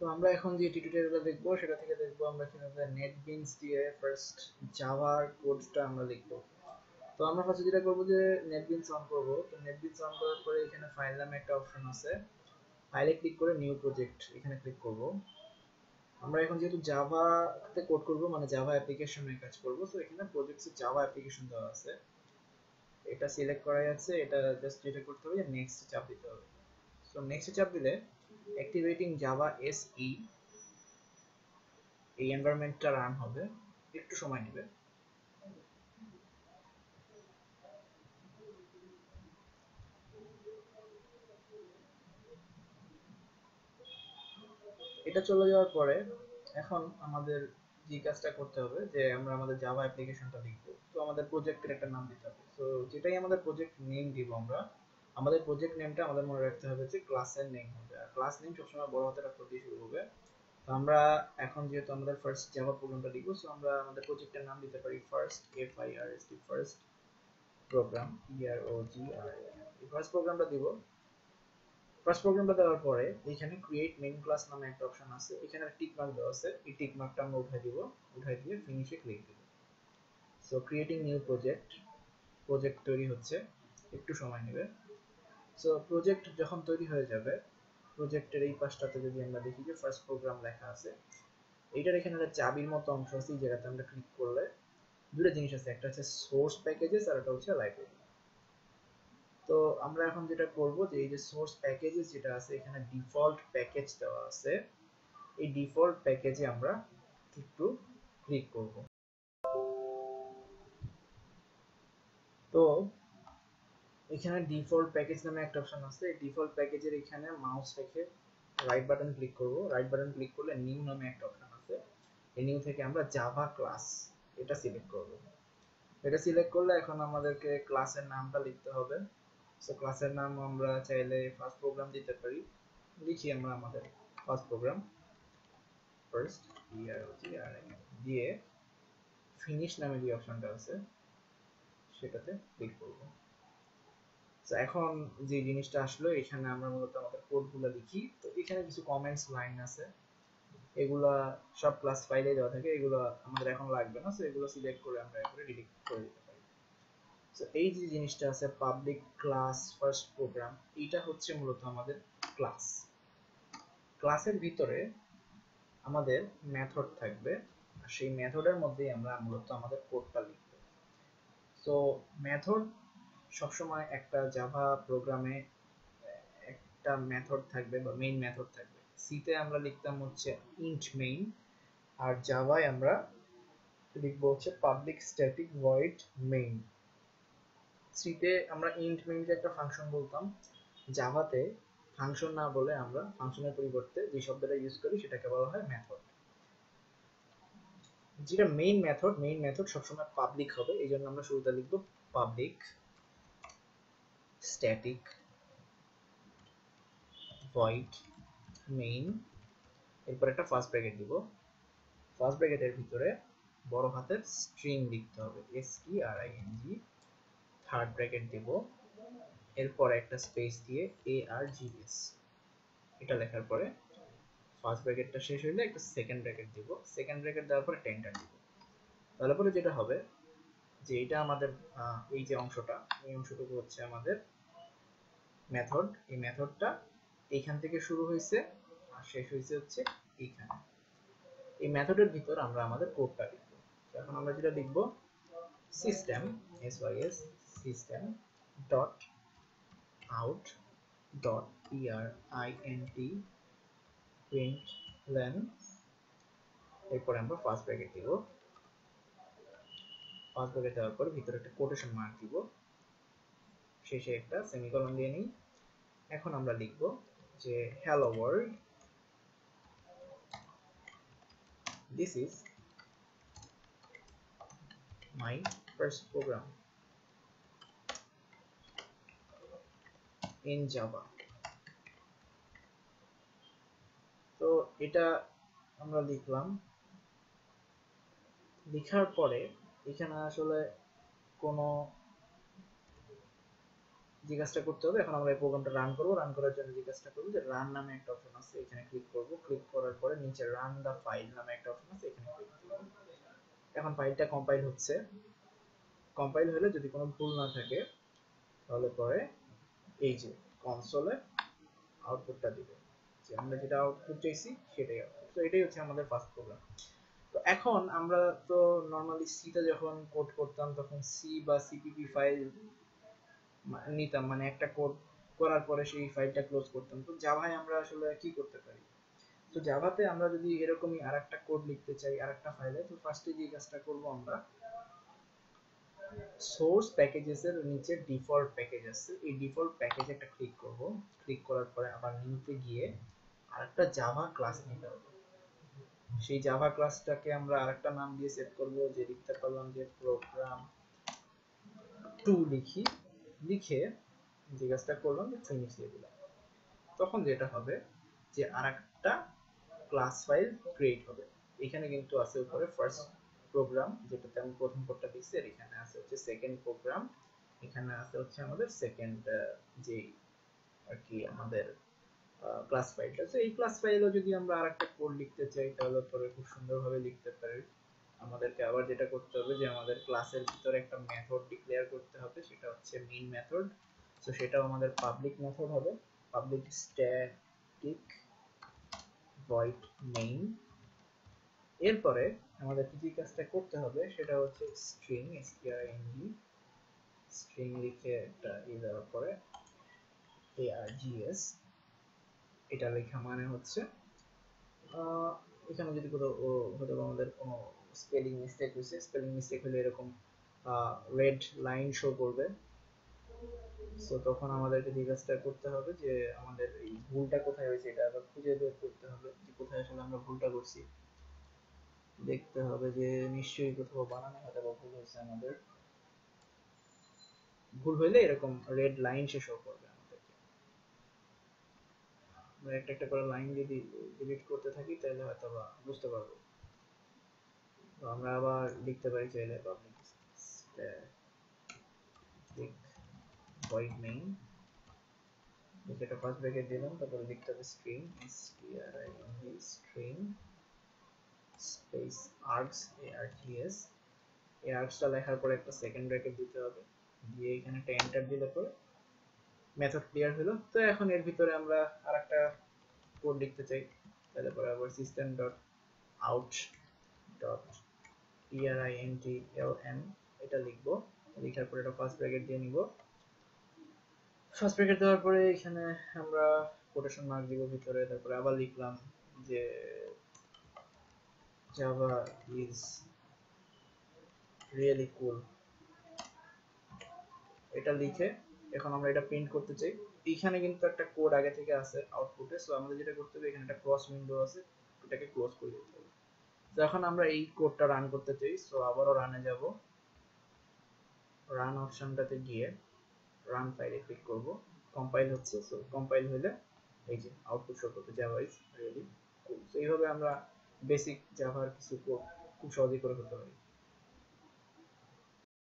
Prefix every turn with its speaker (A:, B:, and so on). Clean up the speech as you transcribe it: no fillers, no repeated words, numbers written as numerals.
A: তো আমরা এখন যে টিউটোরিয়ালটা দেখবো সেটা থেকে দেখবো আমরা কিভাবে নেটবিনস দিয়ে ফার্স্ট জাভার কোডটা আমরা লিখবো। তো আমরা ফার্স্টে যেটা করবো যে নেটবিনস অন করবো। তো নেটবিনস অন করার পরে এখানে ফাইল নামে একটা অপশন আছে, ফাইলে ক্লিক করে নিউ প্রজেক্ট এখানে ক্লিক করব। আমরা এখন যেহেতু জাভাতে কোড করব, মানে জাভা অ্যাপ্লিকেশনে কাজ করব, তো এখানে প্রজেক্টসে জাভা অ্যাপ্লিকেশন দেওয়া আছে, এটা সিলেক্ট করাই আছে। এটা জাস্ট যেটা করতে হবে যে নেক্সট চাপ দিতে হবে। সো নেক্সট চাপ দিলে অ্যাক্টিভেটিং জাভা এসই এই এনভায়রনমেন্টটা রান হবে, একটু সময় নেবে। এটা চলে যাওয়ার পরে এখন আমাদের যে কাজটা করতে হবে যে আমরা আমাদের জাভা অ্যাপ্লিকেশনটা লিখব। তো আমাদের প্রজেক্টের একটা নাম দিতে হবে। তো যেটাই আমাদের প্রজেক্ট নেম দিব আমরা, আমাদের প্রজেক্ট নেমটা আমাদের মনে রাখতে হবে যে ক্লাসের নেম হবে, আর ক্লাস নেম সবসময় বড় হাতের অক্ষর দিয়ে শুরু হবে। তো আমরা এখন যেহেতু আমাদের ফার্স্ট জাভা প্রোগ্রামটা লিখব, সো আমরা আমাদের প্রজেক্টের নাম দিতে পারি first, FIRST, first program, PROGRAM। এই ফার্স্ট প্রোগ্রামটা দিব। ফার্স্ট প্রোগ্রামটা দেওয়ার পরে এখানে ক্রিয়েট মেইন ক্লাস নামে একটা অপশন আছে, এখানে টিক মার্ক দেওয়া আছে, এই টিক মার্কটা আমরা উঠাই দিব, উঠাই দিয়ে ফিনিশে ক্লিক দিব। So creating new project, project তৈরি হচ্ছে, একটু সময় নেবে। সো প্রজেক্ট যখন তৈরি হয়ে যাবে, প্রজেক্টের এই পাশটাতে যদি আমরা দেখি যে ফার্স্ট প্রোগ্রাম লেখা আছে, এইটার এখানে একটা চাবির মতো অংশ আছে, এই জায়গাতে আমরা ক্লিক করলে দুটো জিনিস আছে, একটা হচ্ছে সোর্স প্যাকেজেস আর একটা হচ্ছে লাইব্রেরি। তো আমরা এখন যেটা করব যে এই যে সোর্স প্যাকেজেস যেটা আছে, এখানে ডিফল্ট প্যাকেজ দেওয়া আছে, এই ডিফল্ট প্যাকেজে আমরা একটু ক্লিক করব। তো এখানে ডিফল্ট প্যাকেজ নামে একটা অপশন আছে, এই ডিফল্ট প্যাকেজের এখানে মাউস রেখে রাইট বাটন ক্লিক করব। রাইট বাটন ক্লিক করলে নিউ নামে একটা অপশন আছে, এই নিউ থেকে আমরা জাভা ক্লাস এটা সিলেক্ট করব। এটা সিলেক্ট করলে এখন আমাদেরকে ক্লাসের নামটা লিখতে হবে। সো ক্লাসের নাম আমরা চাইলে ফার্স্ট প্রোগ্রাম দিতে পারি, লিখি আমরা আমাদের ফার্স্ট প্রোগ্রাম, ফার্স্ট PROGRAM দিয়ে ফিনিশ নামে যে অপশনটা আছে সেটাতে ক্লিক করব। তো এখন যে জিনিসটা আসলো, এখানে আমরা মূলত আমাদের কোডগুলো লিখি। তো এখানে কিছু কমেন্টস লাইন আছে, এগুলা সব ক্লাস ফাইলে দেওয়া থাকে, এগুলো আমাদের এখন লাগবে না। সো এগুলো সিলেক্ট করে আমরা এরপরে ডিলিট করে দিতে পারি। সো এই যে জিনিসটা আছে পাবলিক ক্লাস ফার্স্ট প্রোগ্রাম, এইটা হচ্ছে মূলত আমাদের ক্লাস। ক্লাসের ভিতরে আমাদের মেথড থাকবে, আর সেই মেথডের মধ্যেই আমরা মূলত আমাদের কোডটা লিখব। সো মেথড সবসময় একটা জাভা প্রোগ্রামে একটা মেথড থাকবে বা মেইন মেথড থাকবে। সিতে আমরা লিখতাম হচ্ছে ইন্ট মেইন, আর জাভায় আমরা লিখবো হচ্ছে পাবলিক স্ট্যাটিক ভয়েড মেইন। সিতে আমরা ইন্ট মেইন যে একটা ফাংশন বলতাম, জাভাতে ফাংশন না বলে আমরা ফাংশনের পরিবর্তে যে শব্দটা ইউজ করি সেটাকে বলা হয় মেথড। যেটা মেইন মেথড, মেইন মেথড সবসময় পাবলিক হবে, এই জন্য আমরা শুরুতে লিখবো পাবলিক স্ট্যাটিক ভয়েড মেইন, এরপর একটা ফার্স্ট ব্র্যাকেট দিব। ফার্স্ট ব্র্যাকেটের ভিতরে বড় হাতের স্ট্রিং লিখতে হবে, STRING। থার্ড ব্র্যাকেট দিব, এরপর একটা স্পেস দিয়ে ARGS। এটা লেখার পরে ফার্স্ট ব্র্যাকেটটা শেষ হইলে একটা সেকেন্ড ব্র্যাকেট দিব, সেকেন্ড ব্র্যাকেট দেওয়ার পরে এন্টার দিব। তাহলে পরে যেটা হবে যে এটা আমাদের এই যে অংশটা, এই অংশটুকু হচ্ছে আমাদের মেথড। এই মেথডটা এইখান থেকে শুরু হয়েছে আর শেষ হয়েছে হচ্ছে এইখানে। এই মেথডের ভিতর আমরা আমাদের কোডটা লিখব। এখন আমরা যেটা লিখব system SYS system dot out dot PRINT প্রিন্টলেন, এরপর আমরা ফার্স্ট ব্র্যাকেট দিব। ফার্স্ট ব্র্যাকেট দেওয়ার পর ভিতরে একটা কোটেশন মার্ক দিব, শেষে একটা সেমিকোলন দিয়ে নিই। এখন আমরা লিখব যে hello world, this is my first program in Java। তো এটা আমরা লিখলাম, লেখার পরে এখানে আসলে কোনো যে কাজটা করতে হবে, এখন আমরা এই প্রোগ্রামটা রান করব। রান করার জন্য যে কাজটা করব যে রান নামে একটা অপশন আছে, এখানে ক্লিক করব। ক্লিক করার পরে নিচে রান দা ফাইল নামে একটা অপশন আছে, এখানে ক্লিক করব। এখন ফাইলটা কম্পাইল হচ্ছে। কম্পাইল হলে যদি কোনো ভুল না থাকে তাহলে পরে এই যে কনসোলে আউটপুটটা দিবে, যে আমরা যেটা আউটপুট চাইছি সেটাই আউটপুট। তো এটাই হচ্ছে আমাদের ফার্স্ট প্রোগ্রাম। তো এখন আমরা তো নরমালি সিতে যখন কোড করতাম তখন সি বা সিপিপি ফাইল নিতাম, মানে একটা কোড করার পরে সেই ফাইলটা ক্লোজ করতাম। তো জাভায় আমরা আসলে কি করতে পারি? তো জাভাতে আমরা যদি এরকমই আরেকটা কোড লিখতে চাই আরেকটা ফাইলে, তো ফার্স্টে যে কাজটা করব আমরা সোর্স প্যাকেজেস এর নিচে ডিফল্ট প্যাকেজ আছে, এই ডিফল্ট প্যাকেজে একটা ক্লিক করব। ক্লিক করার পরে আবার নিচে গিয়ে আরেকটা জাভা ক্লাস নিতে হবে। সেই জাভা ক্লাসটাকে আমরা আরেকটা নাম দিয়ে সেট করব, যে লিখতে পারলাম যে প্রোগ্রাম 2 লিখি। লিখে যে কাজটা করলাম ফিনিশ দিয়ে দিলাম। তখন যেটা হবে যে আরেকটা ক্লাস ফাইল ক্রিয়েট হবে। এখানে কিন্তু আছে উপরে ফার্স্ট প্রোগ্রাম, যেটাতে আমি প্রথম কোডটা দিচ্ছি, আর এখানে আছে হচ্ছে সেকেন্ড প্রোগ্রাম। এখানে আছে হচ্ছে আমাদের সেকেন্ড যে আর কি আমাদের ক্লাস ফাইলটা। তো এই ক্লাস ফাইলও যদি আমরা আরেকটা কোড লিখতে চাই তাহলে পরে খুব সুন্দরভাবে লিখতে পারি। আমাদেরকে আবার যেটা করতে হবে যে আমাদের ক্লাসের ভিতরে একটা মেথড ডিক্লেয়ার করতে হবে, সেটা হচ্ছে মেইন মেথড। তো সেটাও আমাদের পাবলিক মেথড হবে, পাবলিক স্ট্যাটিক ভয়েড মেইন। এরপরে আমাদের যে কাজটা করতে হবে সেটা হচ্ছে স্ট্রিং স্ট্রিং লিখে একটা দেওয়ার পরে args, এটা লেখা মানে হচ্ছে এখানে যদি কোথাও হয়তো আমাদের কোনো স্পেলিং মিস্টেক হয়েছে, স্পেলিং মিস্টেক হলে এরকম রেড লাইন শো করবে। সো তখন আমাদেরকে যে কাজটা করতে হবে যে আমাদের এই ভুলটা কোথায় হয়েছে এটা আবার খুঁজে বের করতে হবে, যে কোথায় আসলে আমরা ভুলটা করছি। দেখতে হবে যে নিশ্চয়ই কোথাও বানানো হয়তো বা ভুল হয়েছে আমাদের। ভুল হইলে এরকম রেড লাইন সে শো করবে আমাদেরকে। আমরা একটা একটা করে লাইন যদি ডিলিট করতে থাকি তাহলে হয়তো বা বুঝতে পারবো। তো আমরা আবার লিখতে পারি চাইলে পাবলিক স্ট্যাটিক ভয়েড মেইন, যেটা ফার্স্ট ব্র্যাকেট দিলাম, তারপরে লিখতে হবে string string space args args। এই argsটা লেখার পরে একটা সেকেন্ড ব্র্যাকেট দিতে হবে, দিয়ে এখানে একটা এন্টার দিলে পরে মেথড ক্লিয়ার হলো। তো এখন এর ভিতরে আমরা আরেকটা কোড লিখতে চাই, তাহলে পরে আবার system dot out dot println এটা লিখবো। লেখার পরে এটা ফার্স্ট ব্র্যাকেট দিয়ে নিব। ফার্স্ট ব্র্যাকেট দেওয়ার পরে এখানে আমরা কোটেশন মার্ক দিব ভিতরে, তারপরে আবার লিখলাম যে জাভা ইজ রিয়েলি কুল, এটা লিখে এখন আমরা এটা প্রিন্ট করতে চাই। এইখানে কিন্তু একটা কোড আগে থেকে আছে আউটপুটে, সো আমাদের যেটা করতে হবে এখানে একটা ক্রস উইন্ডো আছে, এটাকে ক্লোজ করে দিতে হবে। তো এখন আমরা এই কোডটা রান করতে চাই, সো আবারও রানে যাব। রান অপশনটাতে গিয়ে রান ফাইলে ক্লিক করব। কম্পাইল হচ্ছে, সো কম্পাইল হলে এই যে আউটপুট শো করতে Java is really cool. So এইভাবে আমরা বেসিক জাভার কিছু কোড খুব সহজেই করে ফেলতে পারি।